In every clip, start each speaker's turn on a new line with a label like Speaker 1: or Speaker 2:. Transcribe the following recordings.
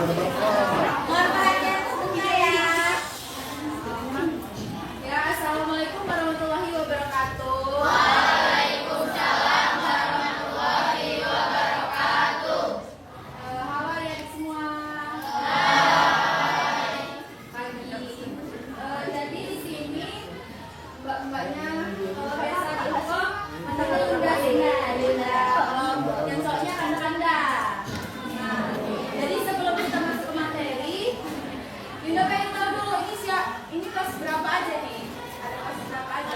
Speaker 1: Mohon perhatian tentunya ya. Ya, assalamualaikum warahmatullahi wabarakatuh. Waalaikumsalam warahmatullahi wabarakatuh. Halo adik semua. Pagi. Jadi di sini mbak-mbaknya biasa dihukum menunda yang soalnya kanda-kanda. Jadi sebelum kita masuk ke materi, Yunda pengen tahu dulu ini kelas berapa aja nih? Ada kelas berapa aja?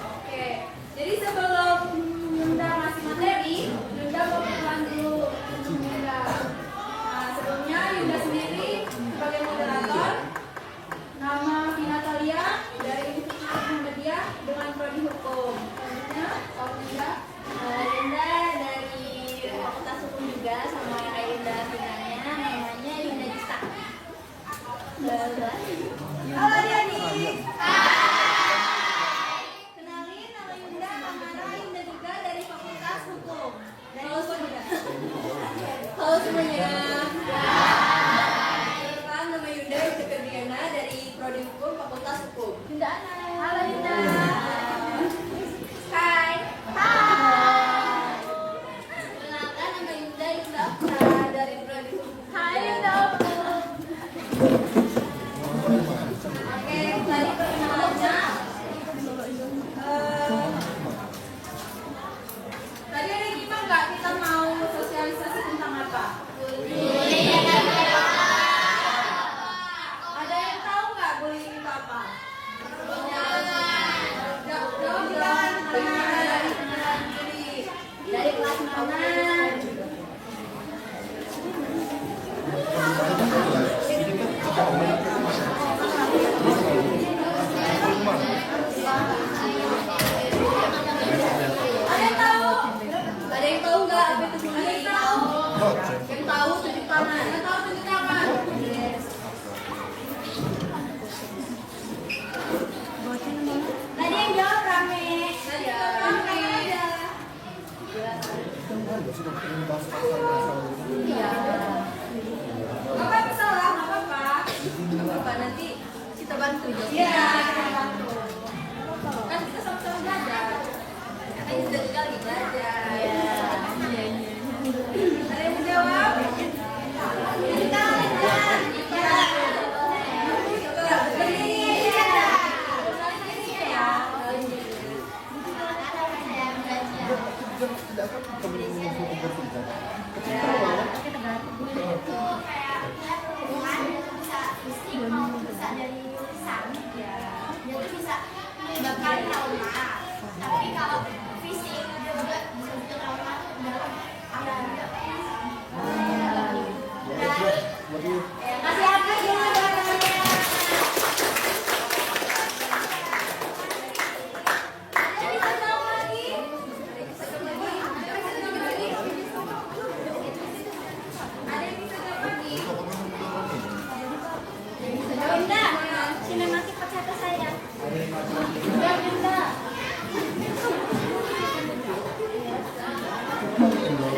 Speaker 1: Oke, jadi sebelum Yunda ngasih materi, Yunda mau kenalan dulu Yunda. Nah, sebelumnya Yunda sendiri sebagai moderator, nama Vinatalia dari Institut Muhammadiyah dengan prodi hukum. Selanjutnya, Yunda.
Speaker 2: Yunda dari Fakultas Hukum juga sama Yunda finalnya namanya Yunda Dista.
Speaker 1: Halo adik-adik.
Speaker 2: Kenalin nama Yunda Amara, Yunda juga dari Fakultas Hukum.
Speaker 1: Halo semuanya.
Speaker 2: Halo semuanya.
Speaker 1: Perkenalkan, nama Yunda Febriana dari prodi hukum Fakultas Hukum.
Speaker 2: Yunda Ana.
Speaker 1: Halo Yunda.
Speaker 2: Hai. Hai. Kenalkan nama Yunda Okta dari prodi Hukum. Hai Yunda Okta.
Speaker 1: Oke, tadi perkenalannya. Tadi ada kita nggak? Kita mau sosialisasi tentang apa? Ada yang tahu nggak bullying itu apa? Jawab bilang dari kenalan diri.
Speaker 2: Dari kelas mana?
Speaker 1: Ada yang tahu? Ada yang tahu nggak apa itu bullying? Ada yang tahu? Yang tahu tunjuk tangan. Yang tahu tunjuk tangan.
Speaker 2: Tadi yang jawab rame.
Speaker 1: Tadi rame. Iya. Nggak apa-apa salah, nggak apa-apa. Nggak apa-apa, nanti kita bantu jawab. Iya, kita bantu. Kan kita sama-sama belajar. Kan kita juga lagi belajar. Iya. Ada yang mau jawab? Kita
Speaker 2: tapi kalau fisik juga bisa trauma kasih apa dulu teman-temannya.
Speaker 1: ada yang bisa jawab lagi? Ada yang bisa jawab lagi?
Speaker 2: Yunda, sinematik pakai apa saya? Yunda.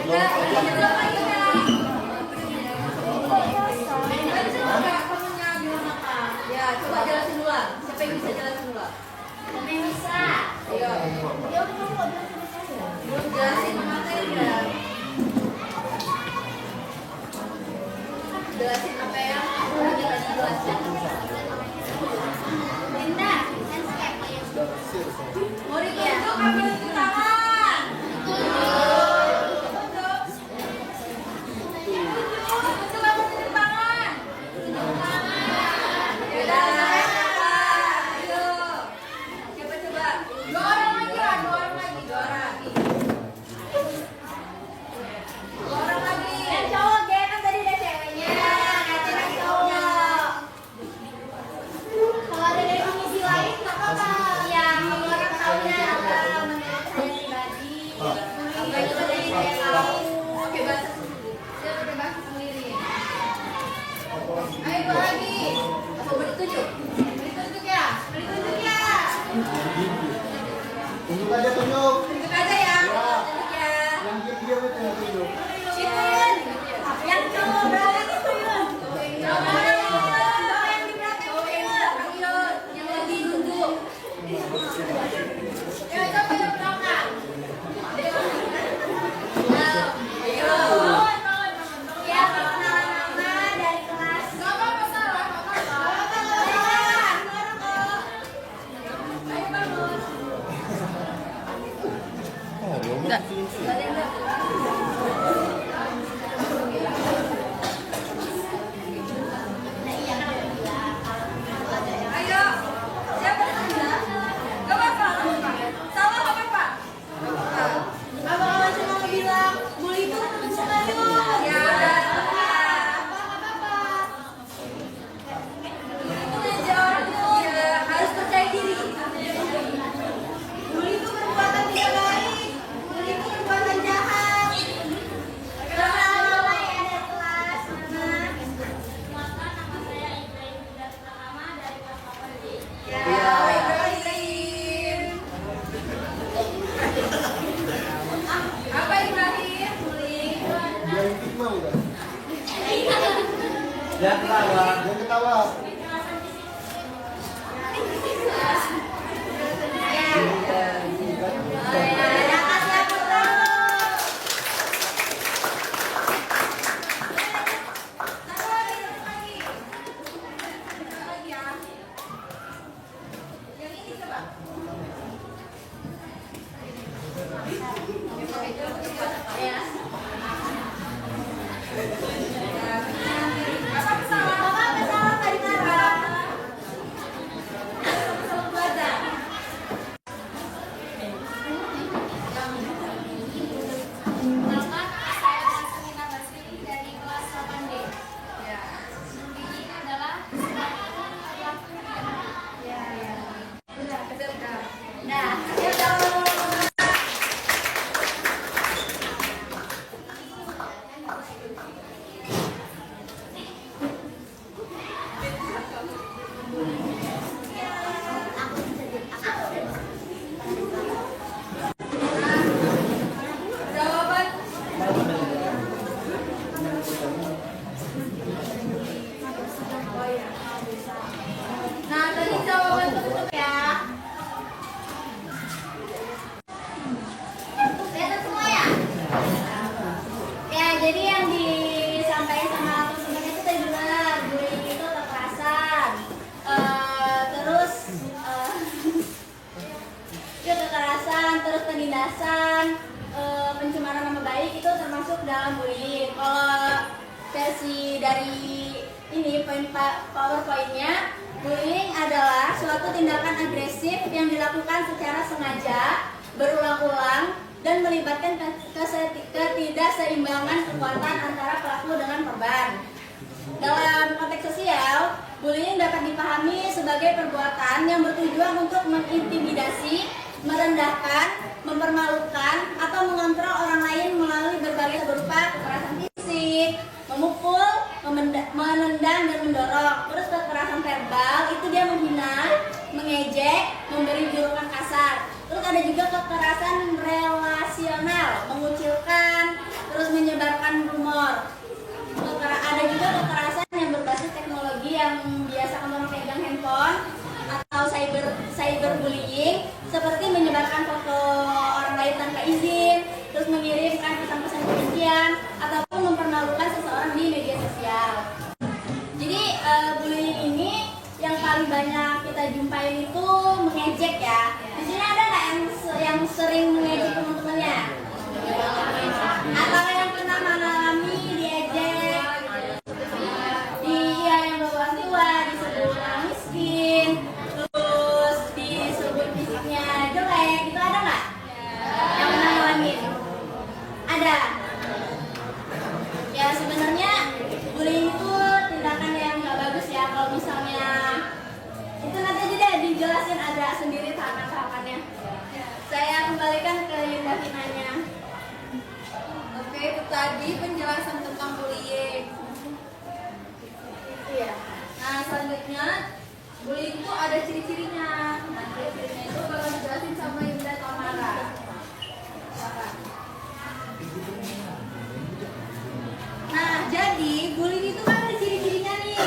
Speaker 1: Enggak, ini jawab lagi enggak? Enggak, kamunya bilang apa? Ya, coba jelasin dulu. Siapa yang bisa jelasin dulu?
Speaker 2: Siapa yang bisa?
Speaker 1: Ayo.
Speaker 2: Ya udah kamu kok bilang sama saya.
Speaker 1: Belum jelasin materi ya. Jelasin apa yang udah tadi jelasin.
Speaker 2: Yunda, landscape.
Speaker 1: Mau ditunjuk apa tunjuk tangan? Tunjuk apa tunjuk tangan? Yaudah, ayo. Siapa coba? Dua orang lagi lah, dua orang lagi, dua orang lagi. Dua orang lagi.
Speaker 2: Yang cowok kan tadi ada ceweknya. Nanti lagi cowok. Kalau ada dari komisi lain nggak apa-apa. Iya, kalau orang tahunya apa menurut saya pribadi. Apa itu dari saya tahu.
Speaker 1: Oke, bahasa sendiri. Dia pakai bahasa sendiri. Ayo dua lagi. Apa mau ditunjuk? Ditunjuk ya? Ditunjuk ya?
Speaker 3: Tunjuk aja, tunjuk.
Speaker 1: Tunjuk aja Ya, coba yang belakang.
Speaker 2: Ya, perkenalan nama dari kelas.
Speaker 1: Gak apa-apa salah, gak apa-apa. Ayo bangun. Ayo, siapa yang bilang? Gak apa-apa, salah gak apa-apa.
Speaker 2: Abang cuma bilang bully itu suka yuk.
Speaker 1: Ya,
Speaker 2: Apa-apa. Itu ngajar yuk.
Speaker 1: ya, harus percaya diri.
Speaker 2: Bully itu perbuatan tidak baik. Bully itu perbuatan jahat. Perkenalan ada kelas. Nama saya Ibrahim Pratama dari kelas 8D.
Speaker 1: Ya, Ibrahim. Apa Ibrahim?
Speaker 3: Yang hikmah bukan?
Speaker 4: Jangan ketawa.
Speaker 3: Yang ketawa.
Speaker 2: Ada kasih aku tahu.
Speaker 1: Satu lagi, satu lagi. Satu lagi ya. Yang ini coba.
Speaker 2: Ya.
Speaker 1: Apa salah?
Speaker 2: Apa salah tadi marah?
Speaker 1: Salah baca.
Speaker 2: Nama saya Asmina Basri dari kelas 8D.
Speaker 1: Ya.
Speaker 2: Ini adalah
Speaker 1: Ya, ya. Udah, udah.
Speaker 2: Nah, ayo dong.
Speaker 1: Jawaban. Nah, tadi jawaban tutup ya.
Speaker 2: Lihat semua ya. Ya, jadi yang disampaikan sama aku sebenarnya itu tadi benar, bullying itu kekerasan. Terus itu kekerasan, terus penindasan, pencemaran nama baik itu termasuk dalam bullying. Kalau versi dari ini PowerPoint-nya, bullying adalah suatu tindakan agresif yang dilakukan secara sengaja, berulang-ulang, dan melibatkan ketidakseimbangan kekuatan antara pelaku dengan korban. Dalam konteks sosial, bullying dapat dipahami sebagai perbuatan yang bertujuan untuk mengintimidasi, merendahkan, mempermalukan, atau mengontrol orang lain melalui berbagai berupa kekerasan fisik, memukul, menendang, dan mendorong. Terus kekerasan verbal itu dia menghina, mengejek, memberi julukan kasar. Terus ada juga kekerasan relasional, mengucilkan, terus menyebarkan rumor. Ada juga kekerasan yang berbasis teknologi yang biasa orang pegang handphone atau cyberbullying, seperti menyebarkan foto orang lain tanpa izin, terus mengirimkan pesan-pesan kebencian, ataupun mempermalukan seseorang di media sosial. Jadi bullying ini yang paling banyak kita jumpain itu mengejek ya. Di sini ada nggak yang sering mengejek teman-temannya? Atau yang pernah mengalami diejek? Dia yang bawa tua disebut orang miskin, terus disebut fisiknya jelek, itu ada nggak? Yang pernah ngalamin? Ada. Ya sebenarnya bullying itu tindakan yang nggak bagus ya. Kalau misalnya itu nanti aja deh dijelasin ada sendiri tahapan-tahapannya. Saya kembalikan ke Yunda Finanya.
Speaker 1: Oke, itu tadi penjelasan tentang bullying.
Speaker 2: Iya.
Speaker 1: Nah, selanjutnya bullying itu ada ciri-cirinya. Nah, ciri-cirinya itu bakal dijelasin sama Yunda Tamara. Silakan. Nah, jadi bullying itu kan ada ciri-cirinya nih.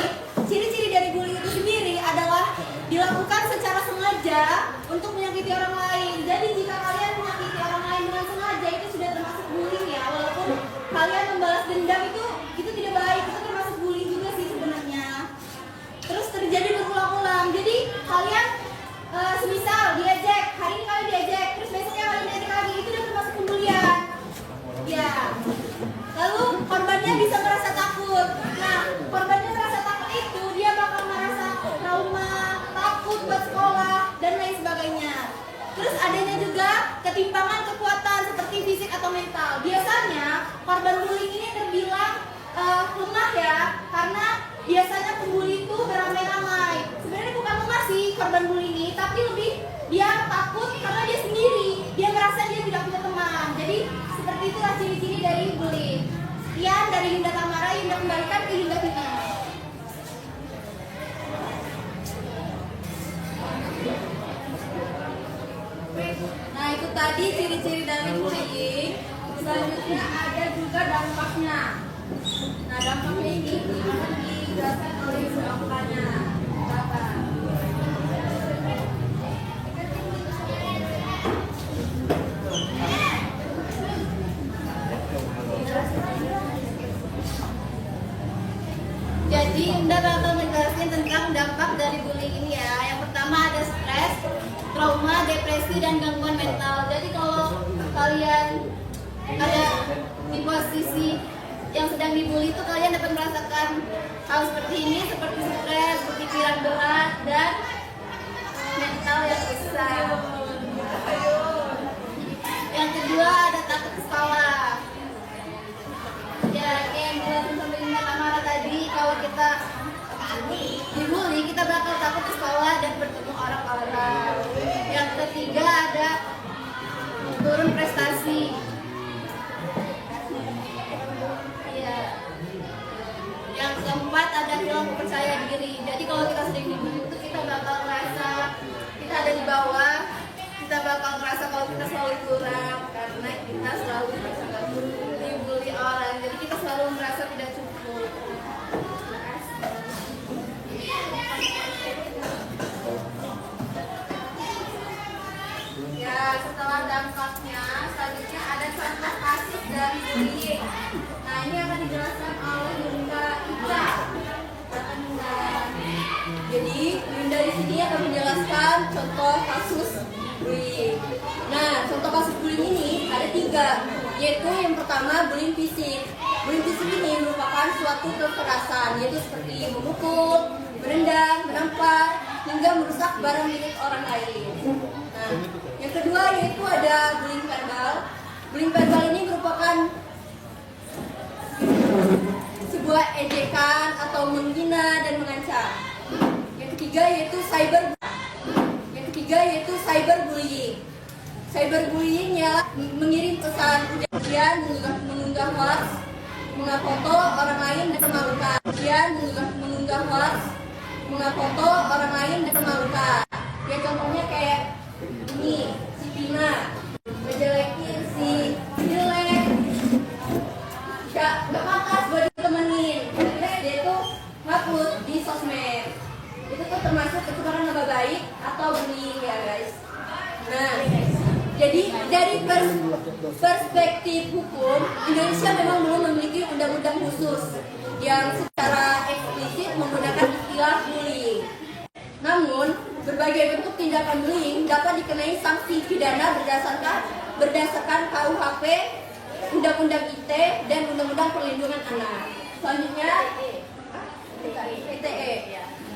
Speaker 1: Ciri-ciri dari bullying itu sendiri adalah dilakukan secara sengaja untuk menyakiti orang
Speaker 2: juga ketimpangan kekuatan seperti fisik atau mental. Biasanya korban bullying ini terbilang lemah ya, karena biasanya pembuli itu beramai-ramai. Sebenarnya bukan lemah sih korban bullying ini, tapi lebih dia takut karena dia sendiri. Dia merasa dia tidak punya teman. Jadi seperti itulah ciri-ciri dari bullying. Sekian dari Yunda Tamara, Yunda kembalikan ke Yunda Vina. Nah, itu tadi ciri-ciri dari bullying. Selanjutnya ada juga dampaknya. Nah, dampaknya ini akan dijelaskan oleh Ibu angkanya. Berapa? Jadi, Unda bakal menjelaskan tentang dampak dari bullying ini ya. Yang pertama ada stres, trauma, depresi, dan gangguan mental. Jadi kalau kalian ada di posisi yang sedang dibully itu, kalian dapat merasakan hal seperti ini, seperti stres, berpikiran berat, dan mental yang besar. Yang kedua ada takut ke sekolah. Ya, kayak yang dijelasin sama Yunda Tamara tadi, kalau kita dibully, kita bakal takut ke sekolah dan bertemu orang-orang. Yang ketiga ada turun prestasi. Iya. Yang keempat ada hilang percaya diri. Jadi kalau kita sering dibully itu kita bakal merasa kita ada di bawah. Kita bakal merasa kalau kita selalu kurang karena kita selalu dibully orang. Jadi kita selalu merasa tidak cukup. Ya, setelah dampaknya, selanjutnya ada contoh kasus dari bullying. Nah, ini akan dijelaskan oleh Yunda Ica. Silakan Yunda. Jadi, Yunda di sini akan menjelaskan contoh kasus bullying. Nah, contoh kasus bullying ini ada 3, yaitu yang pertama bullying fisik. Bullying fisik ini merupakan suatu kekerasan, yaitu seperti memukul, menendang, menampar, hingga merusak barang milik orang lain. Nah, yang kedua yaitu ada bullying verbal. Bullying verbal ini merupakan sebuah ejekan atau menghina dan mengancam. Yang ketiga yaitu cyberbullying. Cyberbullying ialah mengirim pesan ujian, mengunggah hoax, mengafoto orang lain dan memalukan. Mengunggah hoax, mengafoto orang lain dan memalukan. Ya contohnya kayak ini, si Pina ngejelekin si jelek, gak pantas buat ditemenin. Terus dia tuh ngupload di sosmed. Itu tuh termasuk pencemaran nama baik atau bullying ya guys. Nah, jadi dari perspektif hukum, Indonesia memang belum memiliki undang-undang khusus yang secara eksplisit menggunakan istilah bullying. Namun, berbagai bentuk tindakan bullying dapat dikenai sanksi pidana berdasarkan KUHP, Undang-Undang ITE, dan Undang-Undang Perlindungan Anak. Selanjutnya, ITE.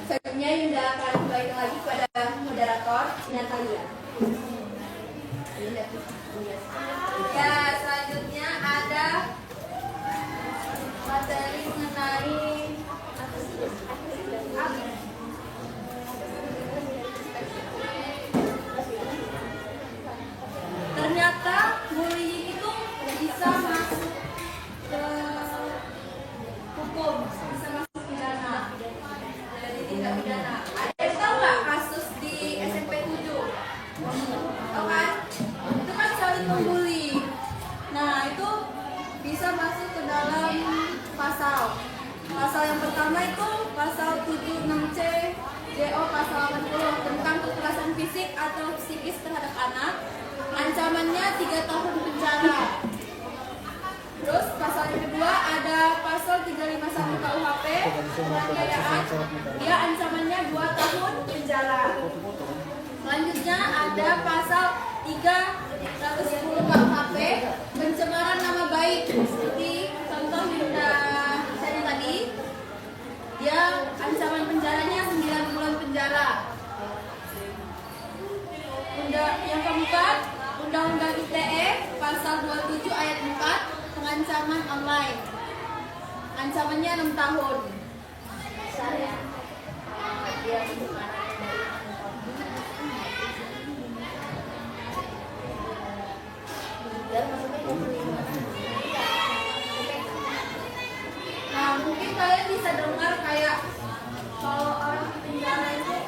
Speaker 2: Selanjutnya Yunda akan kembali lagi kepada moderator Natalia. Ya, selanjutnya ada materi mengenai ternyata bullying itu bisa masuk ke hukum, bisa masuk pidana, jadi tindak pidana. Ada yang tahu nggak kasus di SMP 7? Tahu kan? Itu kan saling membuli. Nah, itu bisa masuk ke dalam pasal. Pasal yang pertama itu pasal 76C JO pasal 80 tentang kekerasan fisik atau psikis terhadap anak. Ancamannya 3 tahun penjara. Terus pasal yang kedua ada pasal 351 KUHP penganiayaan. Dia ancamannya 2 tahun penjara. Selanjutnya ada pasal 310 KUHP pencemaran nama baik. Seperti contoh Yunda Sari tadi, dia ancaman penjaranya 9 bulan penjara. Yang keempat
Speaker 1: Undang-Undang ITE pasal 27 ayat 4 pengancaman online. Ancamannya 6 tahun.
Speaker 2: Saya dia
Speaker 1: Nah, mungkin kalian bisa dengar kayak kalau orang di penjara itu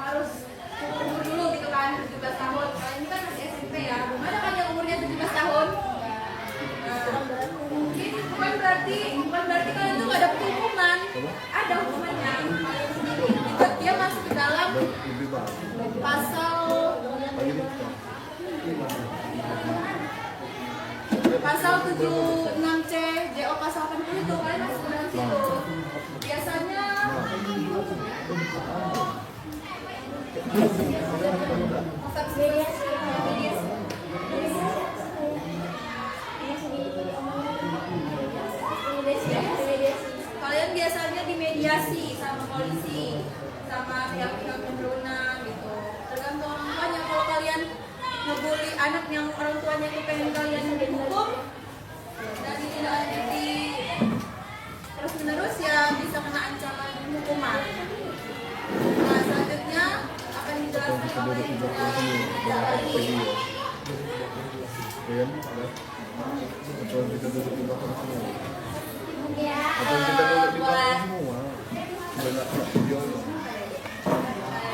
Speaker 1: harus umur dulu gitu kan, 17 tahun. Kalian ini kan masih SMP ya, gimana kan yang umurnya 17 tahun? Nah, mungkin bukan berarti kalian tuh gak ada hukuman. Ada hukumannya. Itu dia masuk ke dalam pasal 76C JO pasal 80 itu kalian masuk ke dalam situ. Biasanya kalian biasanya dimediasi sama polisi, sama pihak-pihak yang berwenang gitu. Tergantung orang tuanya. Kalau kalian ngebully anak yang orang tuanya itu pengen kalian dihukum dan ditindaklanjuti terus menerus, ya bisa kena ancaman hukuman. Nah, selanjutnya akan dijelaskan oleh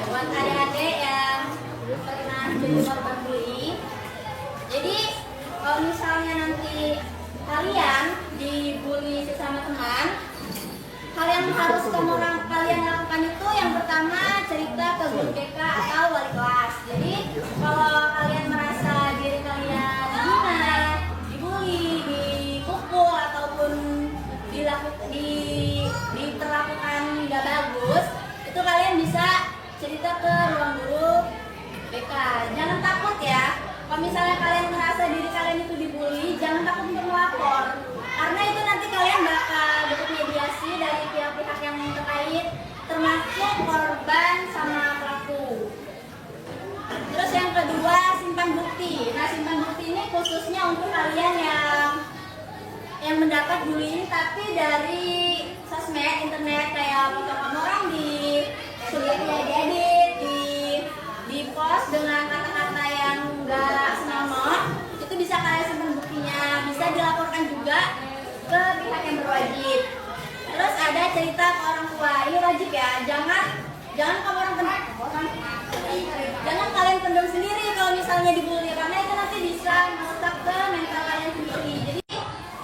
Speaker 2: buat adik-adik yang pernah jadi korban bullying. Jadi kalau misalnya nanti kalian dibully sesama teman, hal yang harus kalian lakukan itu yang pertama cerita ke guru BK atau wali kelas. Jadi kalau kalian merasa diri kalian dihina, dibully, dipukul ataupun diperlakukan nggak bagus, itu kalian bisa cerita ke ruang guru BK. Jangan takut ya. Kalau misalnya kalian merasa diri kalian itu dibully, jangan takut untuk melapor. Karena itu nanti kalian bakal dapat mediasi dari pihak-pihak yang terkait, termasuk korban sama pelaku. Terus yang kedua, simpan bukti. Nah, simpan bukti ini khususnya untuk kalian yang mendapat bullying tapi dari sosmed, internet, kayak foto kamu orang diedit, di post dengan kata-kata yang enggak senonoh, itu bisa kalian simpan buktinya, bisa dilaporkan juga ke pihak yang berwajib. Terus ada cerita ke orang tua, ini wajib ya, jangan kamu jangan kalian pendam sendiri kalau misalnya dibully, karena itu nanti bisa merusak ke mental kalian sendiri. Jadi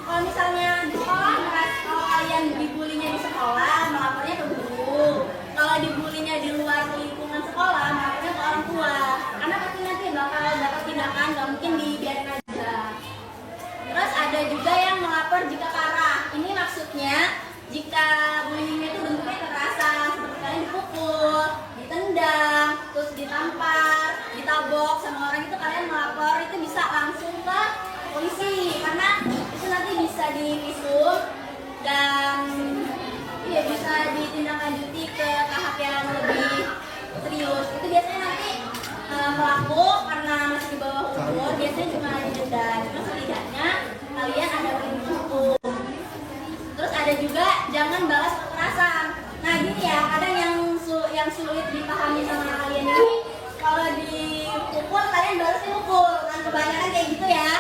Speaker 2: kalau misalnya di sekolah, kalau kalian dibulinya di sekolah, melapornya ke guru. Kalau dibulinya di luar lingkungan sekolah, melapornya ke orang tua. Karena pasti nanti bakal dapat tindakan, gak mungkin dibiarin aja. Terus ada juga yang melapor jika parah. Ini maksudnya jika bullyingnya itu bentuknya kekerasan, seperti kalian dipukul, ditendang, terus ditampar, ditabok sama orang, itu kalian melapor, itu bisa langsung ke polisi. Karena itu nanti bisa divisum dan ya bisa ditindaklanjuti ke tahap yang lebih serius. Itu biasanya nanti pelaku karena masih di bawah umur biasanya cuma didenda, cuma setidaknya kalian ada perlindungan hukum. Terus ada juga jangan balas kekerasan. Nah gini ya, kadang yang sulit dipahami sama kalian ini, kalau dipukul kalian balasnya pukul, kan kebanyakan kayak gitu ya.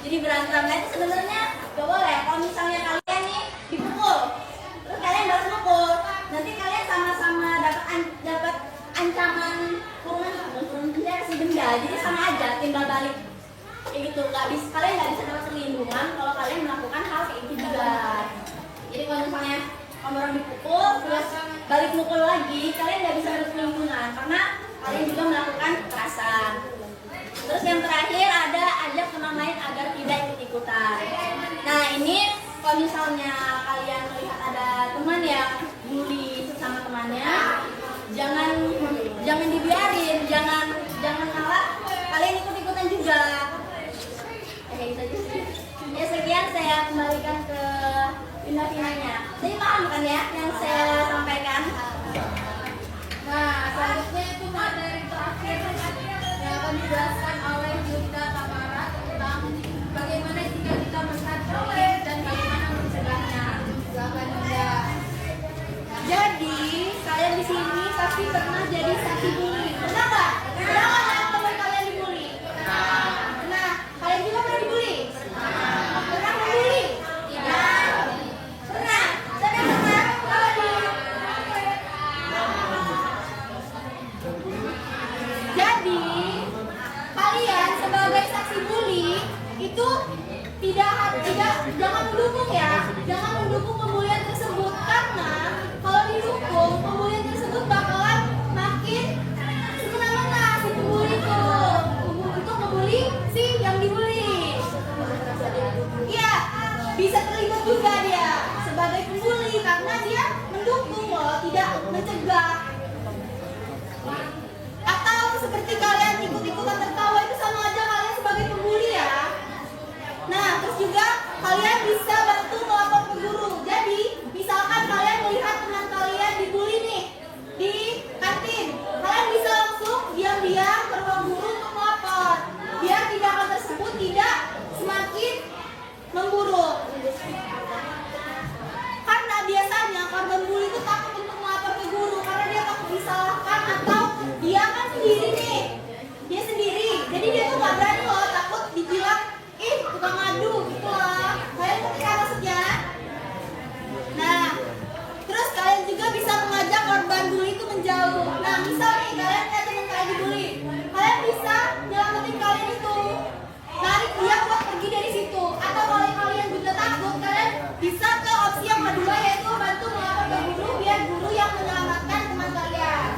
Speaker 2: Jadi berantem. Nah itu sebenarnya gak boleh. Kalau misalnya kalian nih dipukul, terus kalian balas pukul, nanti kalian sama-sama dapat ancaman kurungan penjara sih, denda. Jadi sama aja, timbal balik kayak gitu. Kalian nggak bisa dapat perlindungan kalau kalian melakukan hal kayak gitu juga. Jadi kalau misalnya orang dipukul terus balik mukul lagi, kalian nggak bisa dapat perlindungan karena kalian juga melakukan kekerasan. Terus yang terakhir ada ajak teman lain agar tidak ikut-ikutan. Nah ini kalau misalnya kalian melihat ada teman yang bully sesama temannya, jangan dibiarin, jangan malah kalian ikut-ikutan juga. Kayak gitu aja sih. Ya sekian, saya kembalikan ke pindah-pindahnya. Jadi paham kan ya yang saya sampaikan?
Speaker 1: Nah, selanjutnya itu materi terakhir yang akan dijelaskan oleh Yunda
Speaker 2: aksi bully itu tidak jangan mendukung ya, jangan mendukung pembulian tersebut, karena kalau didukung pembulian tersebut bakalan makin semena-mena si pembuli itu untuk membuli si yang dibully. Ya, bisa terlibat juga dia sebagai pembuli karena dia mendukung loh, tidak mencegah. Atau seperti kalian ikut-ikutan tertawa itu sama aja kalian sebagai pembuli ya. Nah, terus juga kalian bisa bantu melapor ke guru. Jadi, misalkan kalian melihat teman kalian dibully nih di kantin, kalian bisa langsung diam-diam ke ruang guru untuk melapor, biar tindakan tersebut tidak semakin memburuk. Karena biasanya korban bully itu takut untuk melapor ke guru karena dia takut disalahkan, atau dia kan sendiri nih, dia sendiri, jadi dia tuh gak berani loh, takut dibilang ih tukang ngadu gitu loh. Kalian ngerti kan maksudnya? Nah, terus kalian juga bisa mengajak korban bully itu menjauh. Nah, misal nih kalian lihat teman kalian dibully, kalian bisa nyelamatin kalian itu, tarik dia buat pergi dari situ. Atau kalau kalian juga takut, kalian bisa ke opsi yang kedua, yaitu bantu melapor ke guru biar guru yang menyelamatkan teman kalian.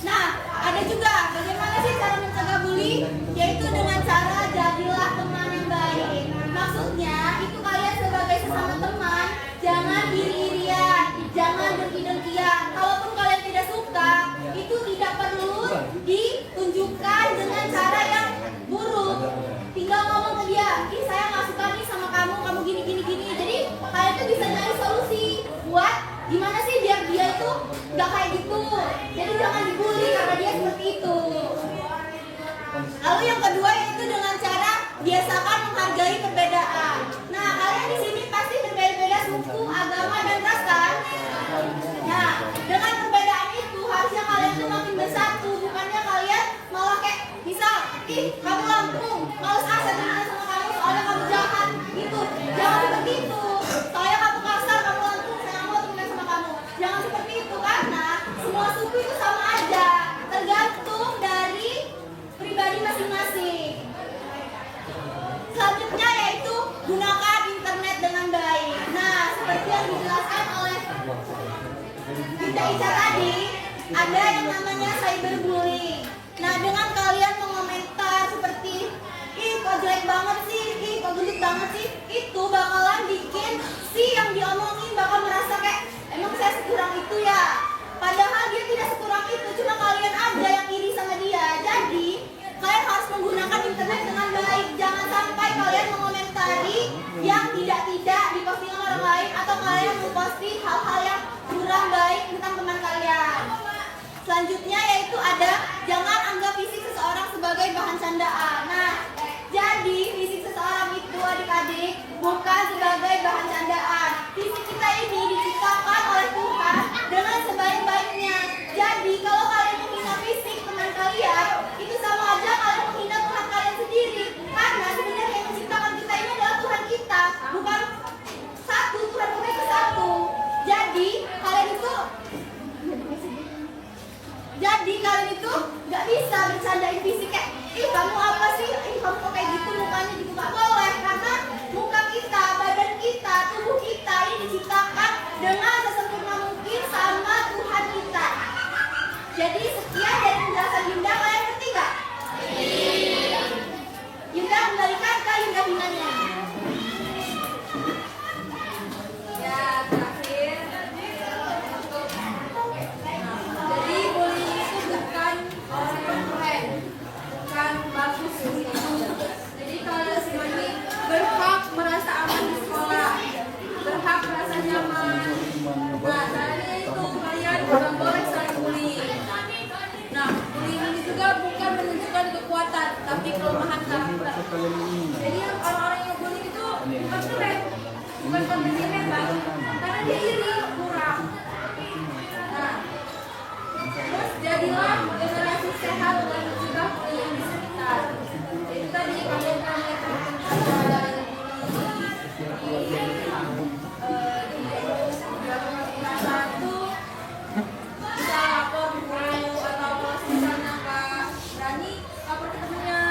Speaker 2: Nah, ada juga bagaimana sih cara mencegah bully, yaitu dengan cara jadilah teman yang baik. Maksudnya itu kalian sebagai sesama teman jangan iri-irian, jangan dengki-dengkian. Kalaupun kalian tidak suka, itu tidak perlu ditunjukkan dengan cara yang buruk. Tinggal ngomong ke dia, ih saya nggak suka nih sama kamu, kamu gini gini gini. Jadi kalian tuh bisa nyari solusi buat gimana sih biar dia itu nggak kayak gitu. Jadi jangan dibully karena dia seperti itu. Lalu yang kedua yaitu dengan cara biasakan menghargai perbedaan. Nah, kalian di sini pasti berbeda-beda suku, agama, dan ras kan? Nah, dengan perbedaan itu harusnya kalian tuh makin bersatu, bukannya kalian malah kayak misal, ih kamu Lampung, males saya temenan sama kamu soalnya kamu jahat gitu. Jangan seperti itu. Soalnya kamu kasar, kamu Lampung, saya nggak mau temenan sama kamu. Jangan seperti itu, karena semua suku itu sama aja, tergantung dari pribadi masing-masing. Selanjutnya yaitu gunakan internet dengan baik. Nah, seperti yang dijelaskan oleh Bunda Ica tadi, ada yang namanya cyberbullying. Nah, dengan kalian mengomentar seperti ih kok jelek banget sih, ih kok gendut banget sih, itu bakalan bikin si yang diomongin bakal merasa kayak emang saya sekurang itu ya. Padahal dia tidak sekurang itu, cuma kalian aja yang iri sama dia. Jadi kalian harus menggunakan internet dengan baik. Jangan sampai kalian mengomentari yang tidak di postingan orang lain, atau kalian memposting hal-hal yang kurang baik tentang teman kalian. Selanjutnya yaitu ada jangan anggap fisik seseorang sebagai bahan candaan. Nah, jadi fisik seseorang itu adik-adik bukan sebagai bahan candaan. Fisik kita ini diciptakan oleh Tuhan dengan sebaik-baiknya. Jadi kalau kalian menghina fisik teman kalian, itu sama aja kalian menghina Tuhan kalian sendiri. Karena sebenarnya yang menciptakan kita ini adalah Tuhan kita, bukan satu, Tuhan kita itu satu. Jadi kalian itu nggak bisa bercandain fisik kayak ih kamu apa sih, ih kamu kok kayak gitu mukanya gitu, nggak boleh. Karena muka kita, badan kita, tubuh kita ini diciptakan dengan sesempurna mungkin sama Tuhan kita. Jadi sekian dari penjelasan Yunda, kalian ngerti nggak? Yunda kembalikan ke Yunda Binanya.
Speaker 1: Ya, terakhir. Jadi bullying itu bukan keren, bukan bagus gitu. Jadi kalian semua ini berhak merasa aman di sekolah, berhak merasa nyaman. Nah, caranya itu kalian nggak boleh saling bullying. Nah, bullying ini juga bukan menunjukkan kekuatan, tapi kelemahan karakter. Jadi orang-orang yang bullying itu bukan keren, bukan potensi hebat, karena dia iri, kurang. Nah, terus jadilah generasi sehat dan mencegah bullying di sekitar. Itu tadi kalian satu bisa lapor guru, atau kalau misalnya nggak berani lapor ke temennya,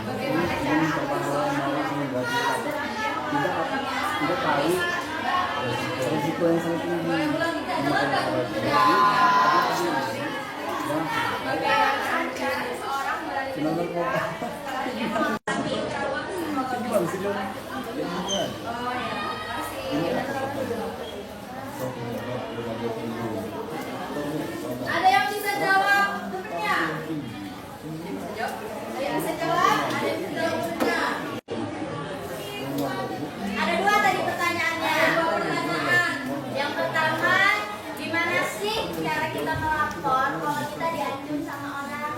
Speaker 1: Bagaimana cara agar seorang
Speaker 3: tidak tahu risiko yang sangat tinggi.
Speaker 1: boleh ulang tidak jelas nggak? Bagaimana cara seorang berani
Speaker 3: Gimana kok? Gimana sih dong?
Speaker 1: Oh ya, ada yang bisa jawab tentunya? Ada yang bisa jawab? Ada yang bisa jawab tentunya?
Speaker 2: Ada dua tadi pertanyaannya.
Speaker 1: Dua pertanyaan.
Speaker 2: Yang pertama, gimana sih cara kita melapor kalau kita diancam sama orang yang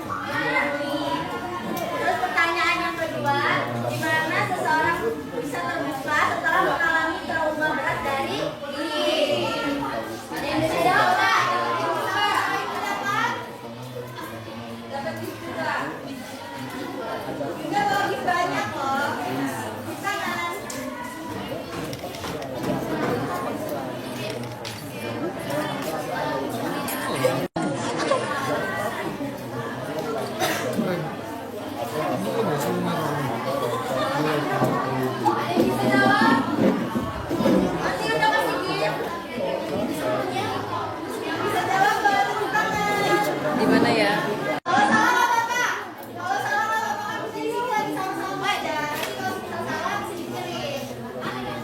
Speaker 2: Terus pertanyaan yang kedua, gimana seseorang bisa terbuka setelah mengalami trauma berat dari bullying?
Speaker 1: Ada yang bisa jawab nggak? Dapat juga.
Speaker 2: Juga bagus banyak loh. Kita kan
Speaker 1: Ada yang bisa jawab? Masih udah kasih gift?
Speaker 2: yang bisa jawab boleh tepuk tangan.
Speaker 4: Di mana ya?
Speaker 2: Kalau salah nggak apa-apa. Kalau salah nggak apa-apa kan bisa di sini lagi sama-sama aja. Nanti kalau kita salah bisa dikirim.
Speaker 1: Ada yang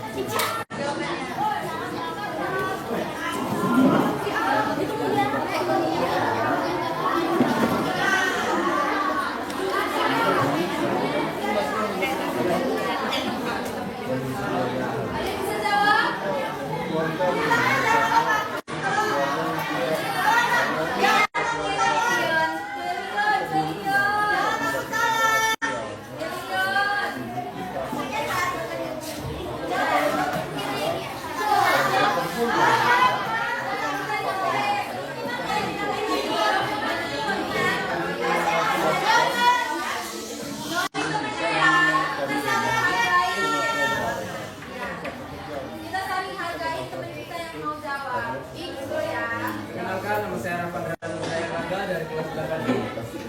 Speaker 1: bisa jawab? Kita saling hargai teman kita yang mau jawab. Itu ya.
Speaker 5: Kenalkan, nama saya Rafa Saya Raga dari kelas 8B.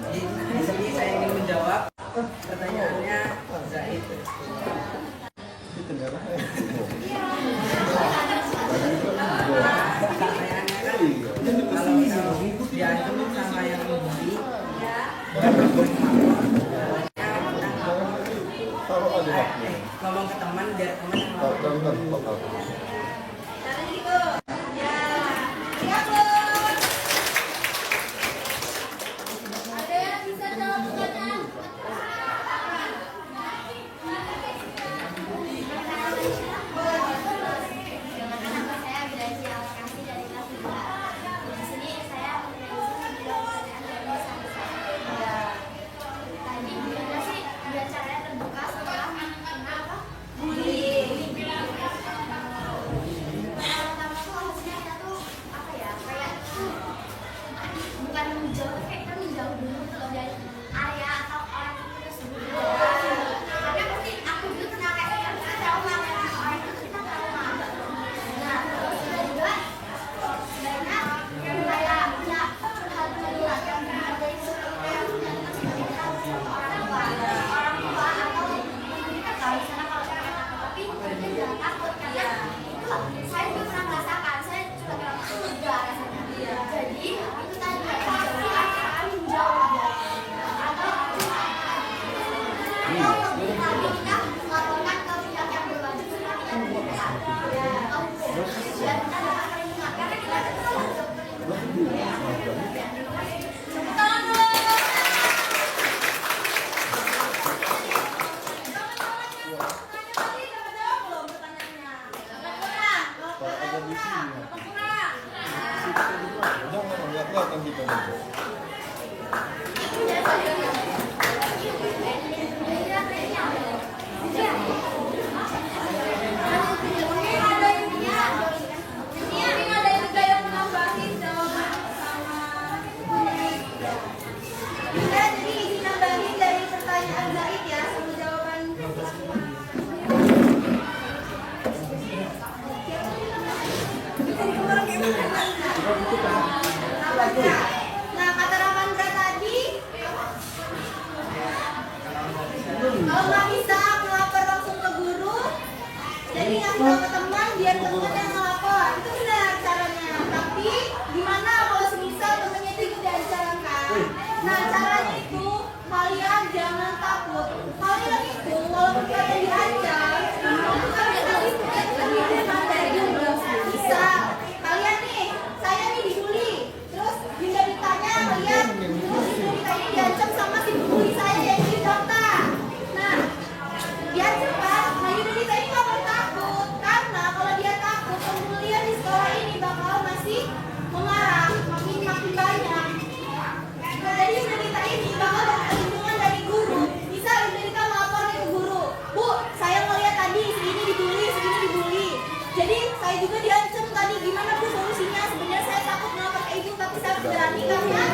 Speaker 5: Di sini saya ingin menjawab pertanyaannya Zaid. Pertanyaannya kan, kalau diancam sama yang membuli,
Speaker 3: Taruh aja waktunya.
Speaker 5: ngomong ke teman biar teman yang
Speaker 3: Taruh.
Speaker 2: Caranya gitu. Ya. Siap Bu.
Speaker 1: Ada yang bisa jawab pertanyaan?
Speaker 2: Nama saya Gracia Alkasih dari kelas 5. Di sini saya tadi gimana sih biar caranya terbuka setelah kena apa? Bullying. Nah, caranya itu kalian jangan takut. Kalian itu walaupun kalian diancam, itu kalian harus punya materi juga bisa. Kalian nih, saya nih dibully, terus Dinda ditanya kalian, terus Dinda ini diancam sama si bully saya yang di Dota. Nah, diancam kan? Nah, Dinda ini nggak boleh takut, karena kalau dia takut, pembulian di sekolah ini bakal masih mengarah, makin banyak. Nah, jadi Yunita ini bakal dapat perlindungan dari guru. Bisa Yunita melapor ke guru. Bu, saya ngeliat tadi segini dibully. Jadi saya juga diancam tadi. Gimana Bu solusinya? Sebenarnya saya takut melapor ke ibu, tapi saya berani karena